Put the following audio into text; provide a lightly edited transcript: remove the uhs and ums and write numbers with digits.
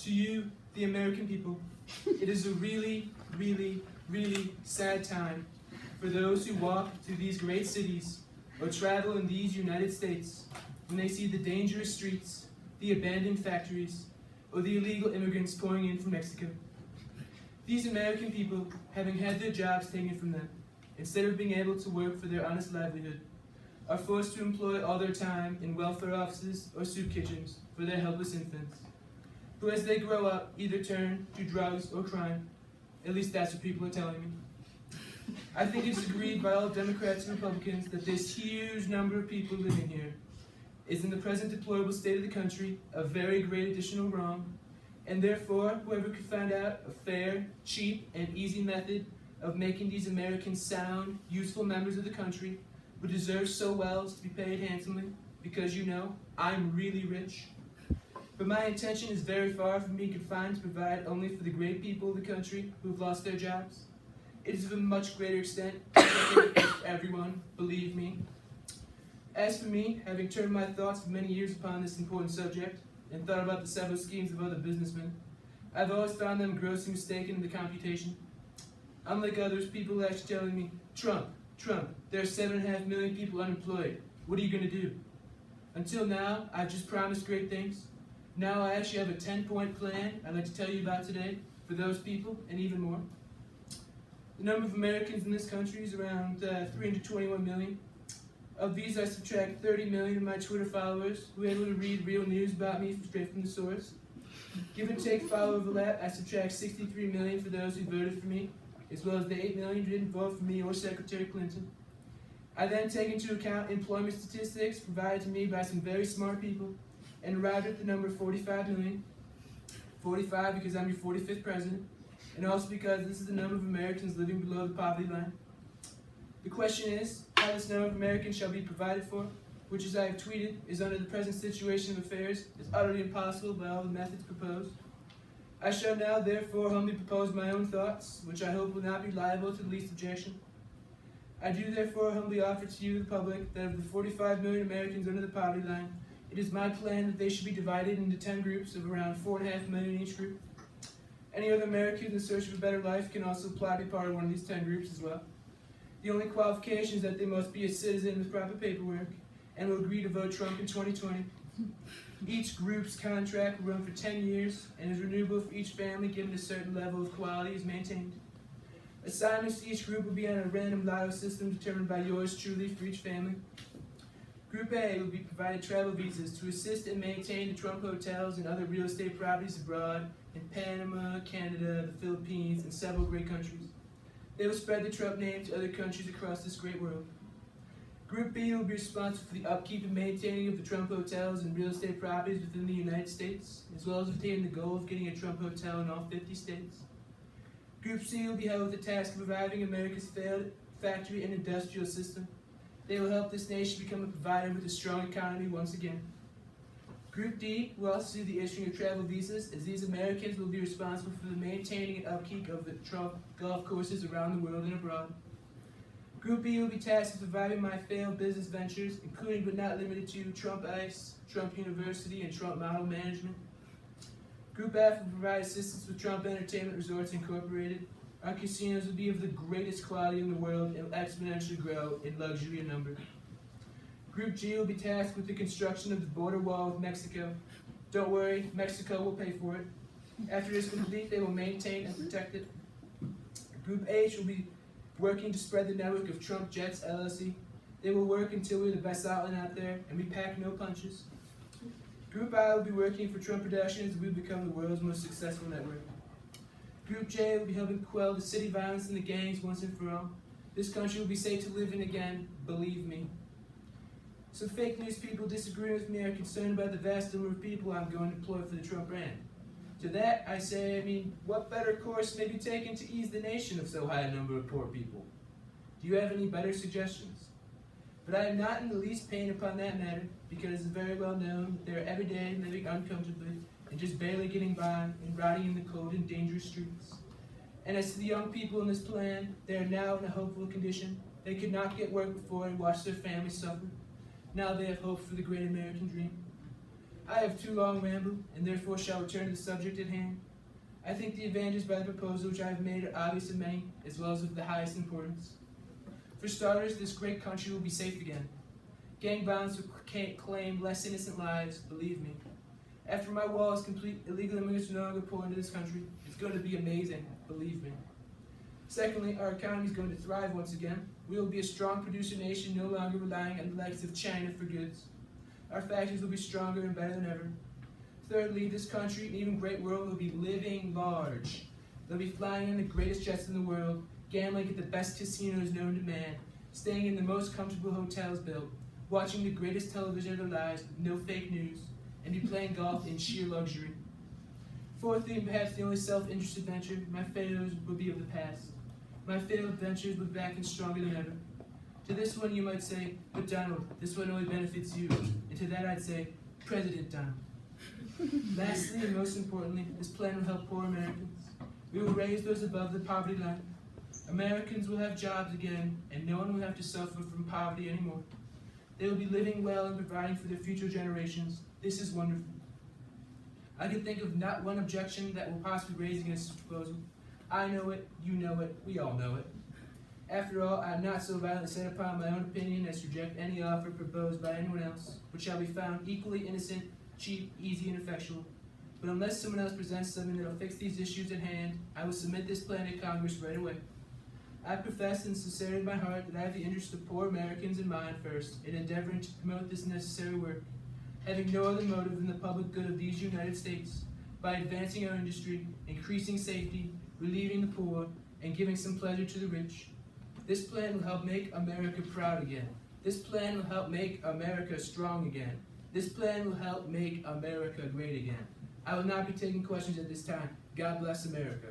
To you, the American people, it is a really, really, really sad time for those who walk through these great cities or travel in these United States when they see the dangerous streets, the abandoned factories, or the illegal immigrants pouring in from Mexico. These American people, having had their jobs taken from them, instead of being able to work for their honest livelihood, are forced to employ all their time in welfare offices or soup kitchens for their helpless infants, who as they grow up either turn to drugs or crime. At least that's what people are telling me. I think it's agreed by all Democrats and Republicans that this huge number of people living here is in the present deplorable state of the country a very great additional wrong, and therefore whoever could find out a fair, cheap, and easy method of making these Americans sound, useful members of the country would deserve so well as to be paid handsomely, because you know, I'm really rich. But my intention is very far from being confined to provide only for the great people of the country who have lost their jobs. It is of a much greater extent to everyone, believe me. As for me, having turned my thoughts for many years upon this important subject, and thought about the several schemes of other businessmen, I've always found them grossly mistaken in the computation. Unlike others, people are actually telling me, Trump, there are 7.5 million people unemployed. What are you going to do? Until now, I've just promised great things. Now I actually have a 10-point plan I'd like to tell you about today for those people and even more. The number of Americans in this country is around 321 million. Of these, I subtract 30 million of my Twitter followers who are able to read real news about me straight from the source. Give and take follow overlap, I subtract 63 million for those who voted for me, as well as the 8 million who didn't vote for me or Secretary Clinton. I then take into account employment statistics provided to me by some very smart people and arrived at the number 45 million. 45 because I'm your 45th president, and also because this is the number of Americans living below the poverty line. The question is, how this number of Americans shall be provided for, which as I have tweeted, is under the present situation of affairs, is utterly impossible by all the methods proposed. I shall now therefore humbly propose my own thoughts, which I hope will not be liable to the least objection. I do therefore humbly offer to you, the public, that of the 45 million Americans under the poverty line, it is my plan that they should be divided into 10 groups of around 4.5 million each group. Any other American in search of a better life can also apply to be part of one of these 10 groups as well. The only qualification is that they must be a citizen with proper paperwork and will agree to vote Trump in 2020. Each group's contract will run for 10 years and is renewable for each family given a certain level of quality is maintained. Assignments to each group will be on a random lotto system determined by yours truly for each family. Group A will be provided travel visas to assist and maintain the Trump hotels and other real estate properties abroad in Panama, Canada, the Philippines, and several great countries. They will spread the Trump name to other countries across this great world. Group B will be responsible for the upkeep and maintaining of the Trump hotels and real estate properties within the United States, as well as attaining the goal of getting a Trump hotel in all 50 states. Group C will be held with the task of reviving America's failed factory and industrial system. They will help this nation become a provider with a strong economy once again. Group D will also do the issuing of travel visas, as these Americans will be responsible for the maintaining and upkeep of the Trump golf courses around the world and abroad. Group B will be tasked with reviving my failed business ventures, including but not limited to Trump Ice, Trump University, and Trump Model Management. Group F will provide assistance with Trump Entertainment Resorts Incorporated. Our casinos will be of the greatest quality in the world and will exponentially grow in luxury and number. Group G will be tasked with the construction of the border wall with Mexico. Don't worry, Mexico will pay for it. After it is complete, they will maintain and protect it. Group H will be working to spread the network of Trump Jets LLC. They will work until we're the best outlet out there, and we pack no punches. Group I will be working for Trump Productions, and we will become the world's most successful network. Group J will be helping quell the city violence and the gangs once and for all. This country will be safe to live in again, believe me. Some fake news people disagreeing with me are concerned about the vast number of people I'm going to employ for the Trump brand. To that, I say, what better course may be taken to ease the nation of so high a number of poor people? Do you have any better suggestions? But I am not in the least pain upon that matter, because it is very well known that they are every day living uncomfortably and just barely getting by and rotting in the cold and dangerous streets. And as to the young people in this plan, they are now in a hopeful condition. They could not get work before and watch their families suffer. Now they have hope for the great American dream. I have too long rambled, and therefore shall return to the subject at hand. I think the advantages by the proposal which I have made are obvious and many, as well as of the highest importance. For starters, this great country will be safe again. Gang violence will claim less innocent lives, believe me. After my wall is complete, illegal immigrants will no longer pour into this country. It's going to be amazing, believe me. Secondly, our economy is going to thrive once again. We will be a strong producer nation, no longer relying on the likes of China for goods. Our factories will be stronger and better than ever. Thirdly, this country and even great world will be living large. They'll be flying in the greatest jets in the world, gambling at the best casinos known to man, staying in the most comfortable hotels built, watching the greatest television of their lives with no fake news, and be playing golf in sheer luxury. Fourthly, and perhaps the only self-interested venture, my failures will be of the past. My failed ventures will be back and stronger than ever. To this one you might say, but Donald, this one only benefits you. And to that I'd say, President Donald. Lastly, and most importantly, this plan will help poor Americans. We will raise those above the poverty line. Americans will have jobs again, and no one will have to suffer from poverty anymore. They will be living well and providing for their future generations. This is wonderful. I can think of not one objection that will possibly raise against this proposal. I know it, you know it, we all know it. After all, I am not so violently set upon my own opinion as to reject any offer proposed by anyone else, which shall be found equally innocent, cheap, easy, and effectual. But unless someone else presents something that will fix these issues at hand, I will submit this plan to Congress right away. I profess in sincerity of my heart that I have the interest of poor Americans in mind first, in endeavoring to promote this necessary work, having no other motive than the public good of these United States, by advancing our industry, increasing safety, relieving the poor, and giving some pleasure to the rich. This plan will help make America proud again. This plan will help make America strong again. This plan will help make America great again. I will not be taking questions at this time. God bless America.